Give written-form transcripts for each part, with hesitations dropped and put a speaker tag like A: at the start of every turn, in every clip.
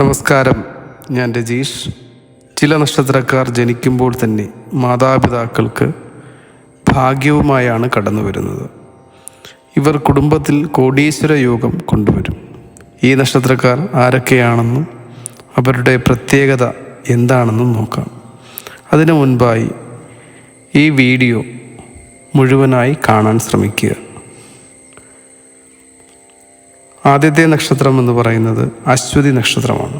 A: നമസ്കാരം, ഞാൻ രജീഷ്. ചില നക്ഷത്രക്കാർ ജനിക്കുമ്പോൾ തന്നെ മാതാപിതാക്കൾക്ക് ഭാഗ്യവുമായാണ് കടന്നു വരുന്നത്. ഇവർ കുടുംബത്തിൽ കോടീശ്വര യോഗം കൊണ്ടുവരും. ഈ നക്ഷത്രക്കാർ ആരൊക്കെയാണെന്നും അവരുടെ പ്രത്യേകത എന്താണെന്നും നോക്കാം. അതിനു മുൻപായി ഈ വീഡിയോ മുഴുവനായി കാണാൻ ശ്രമിക്കുക. ആദ്യത്തെ നക്ഷത്രം എന്ന് പറയുന്നത് അശ്വതി നക്ഷത്രമാണ്.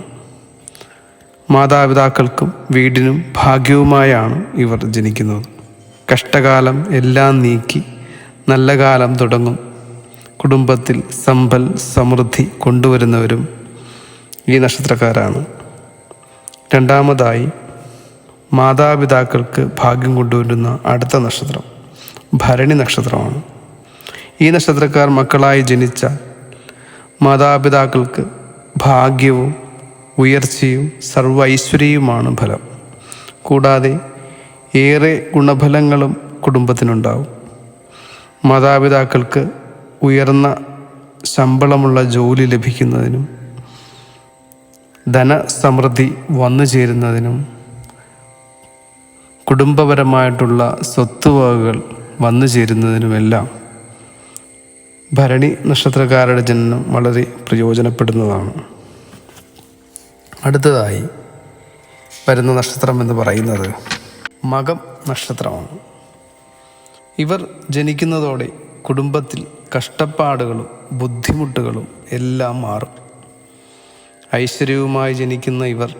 A: മാതാപിതാക്കൾക്കും വീടിനും ഭാഗ്യവുമായാണ് ഇവർ ജനിക്കുന്നത്. കഷ്ടകാലം എല്ലാം നീക്കി നല്ല കാലം തുടങ്ങും. കുടുംബത്തിൽ സമ്പൽ സമൃദ്ധി കൊണ്ടുവരുന്നവരും ഈ നക്ഷത്രക്കാരാണ്. രണ്ടാമതായി മാതാപിതാക്കൾക്ക് ഭാഗ്യം കൊണ്ടുവരുന്ന അടുത്ത നക്ഷത്രം ഭരണി നക്ഷത്രമാണ്. ഈ നക്ഷത്രക്കാർ മക്കളായി ജനിച്ച മാതാപിതാക്കൾക്ക് ഭാഗ്യവും ഉയർച്ചയും സർവ്വ ഐശ്വര്യവുമാണ് ഫലം. കൂടാതെ ഏറെ ഗുണഫലങ്ങളും കുടുംബത്തിനുണ്ടാവും. മാതാപിതാക്കൾക്ക് ഉയർന്ന ശമ്പളമുള്ള ജോലി ലഭിക്കുന്നതിനും ധനസമൃദ്ധി വന്നു ചേരുന്നതിനും കുടുംബപരമായിട്ടുള്ള സ്വത്തുവകകൾ വന്നു ചേരുന്നതിനുമെല്ലാം ഭരണി നക്ഷത്രക്കാരുടെ ജനനം വളരെ പ്രയോജനപ്പെടുന്നതാണ്. അടുത്തതായി വരുന്ന നക്ഷത്രം എന്ന് പറയുന്നത് മകം നക്ഷത്രമാണ്. ഇവർ ജനിക്കുന്നതോടെ കുടുംബത്തിൽ കഷ്ടപ്പാടുകളും ബുദ്ധിമുട്ടുകളും എല്ലാം മാറും. ഐശ്വര്യവുമായി ജനിക്കുന്ന ഇവർ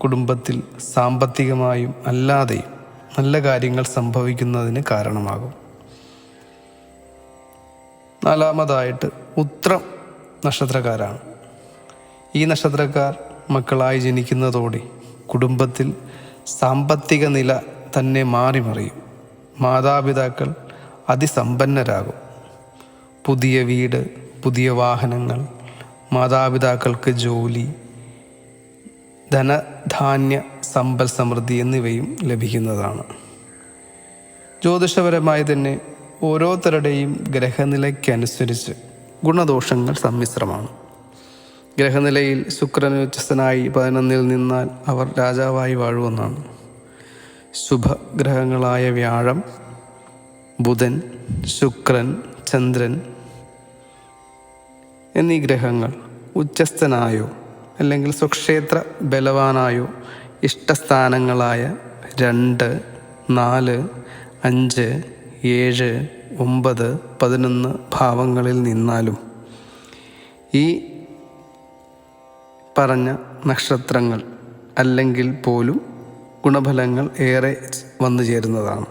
A: കുടുംബത്തിൽ സാമ്പത്തികമായും അല്ലാതെയും നല്ല കാര്യങ്ങൾ സംഭവിക്കുന്നതിന് കാരണമാകും. നാലാമതായിട്ട് ഉത്രം നക്ഷത്രക്കാരാണ്. ഈ നക്ഷത്രക്കാർ മക്കളായി ജനിക്കുന്നതോടെ കുടുംബത്തിൽ സാമ്പത്തിക നില തന്നെ മാറിമറിയും. മാതാപിതാക്കൾ അതിസമ്പന്നരാകും. പുതിയ വീട്, പുതിയ വാഹനങ്ങൾ, മാതാപിതാക്കൾക്ക് ജോലി, ധനധാന്യ സമ്പൽ സമൃദ്ധി എന്നിവയും ലഭിക്കുന്നതാണ്. ജ്യോതിഷപരമായി തന്നെ ഓരോരുത്തരുടെയും ഗ്രഹനിലയ്ക്കനുസരിച്ച് ഗുണദോഷങ്ങൾ സമ്മിശ്രമാണ്. ഗ്രഹനിലയിൽ ശുക്രൻ ഉച്ചസ്ഥനായി 11 നിന്നാൽ അവർ രാജാവായി വാഴുമെന്നാണ്. ശുഭഗ്രഹങ്ങളായ വ്യാഴം, ബുധൻ, ശുക്രൻ, ചന്ദ്രൻ എന്നീ ഗ്രഹങ്ങൾ ഉച്ചസ്ഥനായോ അല്ലെങ്കിൽ സ്വക്ഷേത്ര ബലവാനായോ ഇഷ്ടസ്ഥാനങ്ങളായ 2, 4, 5, 7, 9, 11 ഭാവങ്ങളിൽ നിന്നാലും ഈ പറഞ്ഞ നക്ഷത്രങ്ങൾ അല്ലെങ്കിൽ പോലും ഗുണഫലങ്ങൾ ഏറെ വന്നു ചേരുന്നതാണ്.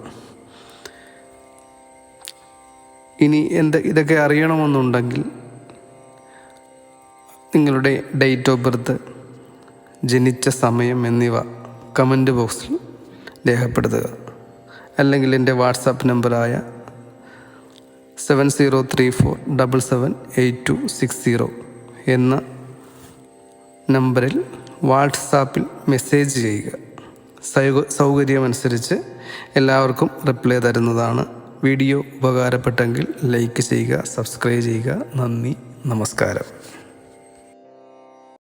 A: ഇനി ഇതൊക്കെ അറിയണമെന്നുണ്ടെങ്കിൽ നിങ്ങളുടെ ഡേറ്റ് ഓഫ് ബർത്ത്, ജനിച്ച സമയം എന്നിവ കമൻറ്റ് ബോക്സിൽ രേഖപ്പെടുത്തുക. അല്ലെങ്കിൽ എൻ്റെ വാട്സാപ്പ് നമ്പറായ 7034778260 എന്ന നമ്പറിൽ വാട്സാപ്പിൽ മെസ്സേജ് ചെയ്യുക. സൗകര്യമനുസരിച്ച് എല്ലാവർക്കും റിപ്ലൈ തരുന്നതാണ്. വീഡിയോ ഉപകാരപ്പെട്ടെങ്കിൽ ലൈക്ക് ചെയ്യുക, സബ്സ്ക്രൈബ് ചെയ്യുക. നന്ദി, നമസ്കാരം.